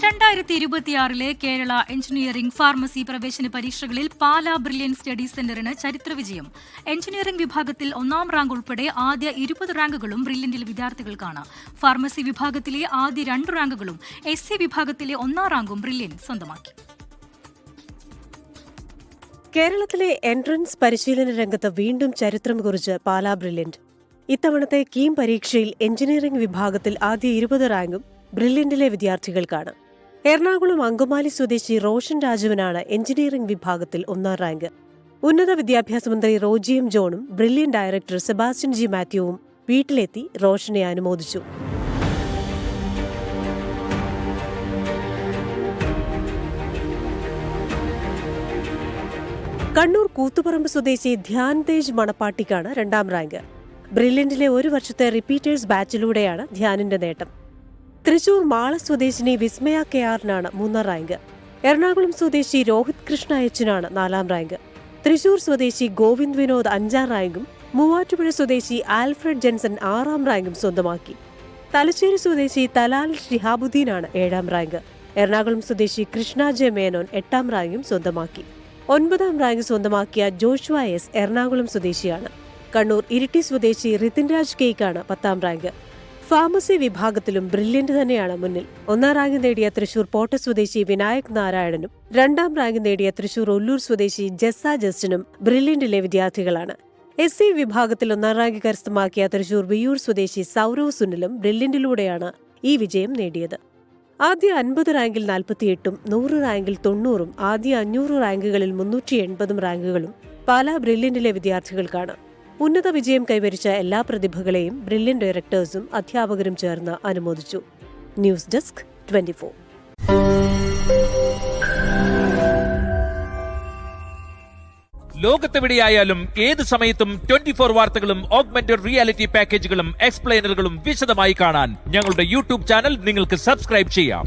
2026 Kerala engineering pharmacy പ്രവേശന പരീക്ഷകളിൽ Pala brilliant study സെന്ററിന് ചരിത്രവിജയം. Engineering വിഭാഗത്തിൽ 1ാം റാങ്ക് ഉൾപ്പെടെ ആദ്യ 20 റാങ്കുകളും ബ്രില്യന്റിലെ വിദ്യാർത്ഥികൾക്കാണ്. ഫാർമസി വിഭാഗത്തിലെ ആദ്യ 2 റാങ്കുകളും SC വിഭാഗത്തിലെ 1ാം റാങ്കും ബ്രില്യൻ സ്വന്തമാക്കി. കേരളത്തിലെ എൻട്രൻസ് പരിശീലന രംഗത്ത് വീണ്ടും ചരിത്രം കുറിച്ച് പാലാ ബ്രില്യന്റ്. ഇത്തവണത്തെ കീം പരീക്ഷയിൽ എഞ്ചിനീയറിംഗ് വിഭാഗത്തിൽ ആദ്യ 20 റാങ്കും ബ്രില്യന്റിലെ വിദ്യാർത്ഥികൾക്കാണ്. എറണാകുളം അങ്കമാലി സ്വദേശി റോഷൻ രാജുവിനാണ് എഞ്ചിനീയറിംഗ് വിഭാഗത്തിൽ 1ാം റാങ്ക്. ഉന്നത വിദ്യാഭ്യാസ മന്ത്രി റോജി എം ജോണും ബ്രില്യൻ ഡയറക്ടർ സെബാസ്റ്റ്യൻ ജി മാത്യുവും വീട്ടിലെത്തി റോഷനെ അനുമോദിച്ചു. കണ്ണൂർ കൂത്തുപറമ്പ് സ്വദേശി ധ്യാൻ തേജ് മണപ്പാട്ടിക്കാണ് 2ാം റാങ്ക്. ബ്രില്യന്റിലെ 1 വർഷത്തെ റിപ്പീറ്റേഴ്സ് ബാച്ചിലൂടെയാണ് ധ്യാനിന്റെ നേട്ടം. തൃശൂർ മാള സ്വദേശിനി വിസ്മയ കെആറിനാണ് 3ാം റാങ്ക്. എറണാകുളം സ്വദേശി രോഹിത് കൃഷ്ണ എച്ചിനാണ് 4ാം റാങ്ക്. തൃശൂർ സ്വദേശി ഗോവിന്ദ് വിനോദ് 5ാം റാങ്കും മൂവാറ്റുപുഴ സ്വദേശി ആൽഫ്രഡ് ജെൻസൺ 6ാം റാങ്കും സ്വന്തമാക്കി. തലശ്ശേരി സ്വദേശി തലാൽ ഷിഹാബുദ്ദീനാണ് 7ാം റാങ്ക്. എറണാകുളം സ്വദേശി കൃഷ്ണ ജെ മേനോൻ 8ാം റാങ്കും സ്വന്തമാക്കി. 9ാം റാങ്ക് സ്വന്തമാക്കിയ ജോഷുവ എസ് എറണാകുളം സ്വദേശിയാണ്. കണ്ണൂർ ഇരിട്ടി സ്വദേശി റിതിൻ രാജ് കെയ്ക്കാണ് 10ാം റാങ്ക്. ഫാർമസി വിഭാഗത്തിലും ബ്രില്യന്റ് തന്നെയാണ് മുന്നിൽ. 1ാം റാങ്ക് നേടിയ തൃശൂർ പോട്ട സ്വദേശി വിനായക് നാരായണനും 2ാം റാങ്ക് നേടിയ തൃശൂർ ഒല്ലൂർ സ്വദേശി ജെസ്സ ജസ്റ്റിനും ബ്രില്യന്റിലെ വിദ്യാർത്ഥികളാണ്. SC വിഭാഗത്തിൽ 1ാം റാങ്ക് കരസ്ഥമാക്കിയ തൃശൂർ വിയൂർ സ്വദേശി സൗരവ് സുനിലും ബ്രില്യന്റിലൂടെയാണ് ഈ വിജയം നേടിയത്. ആദ്യ 50 റാങ്കിൽ 48ഉം 100 റാങ്കിൽ 90ഉം ആദ്യ 500 റാങ്കുകളിൽ 380 റാങ്കുകളും പാലാ ബ്രില്യന്റിലെ വിദ്യാർത്ഥികൾക്കാണ്. ഉന്നത വിജയം കൈവരിച്ച എല്ലാ പ്രതിഭകളെയും ബ്രില്യൻ ഡയറക്ടേഴ്സും അധ്യാപകരും ചേർന്ന് അനുമോദിച്ചു. News desk 24. ലോകത്തെവിടെയായാലും ഏത് സമയത്തും 24 വാർത്തകളും ഓഗ്മെന്റഡ് റിയാലിറ്റി പാക്കേജുകളും എക്സ്പ്ലെയിനറുകളും വിശദമായി കാണാൻ ഞങ്ങളുടെ YouTube ചാനൽ നിങ്ങൾക്ക് സബ്സ്ക്രൈബ് ചെയ്യാം.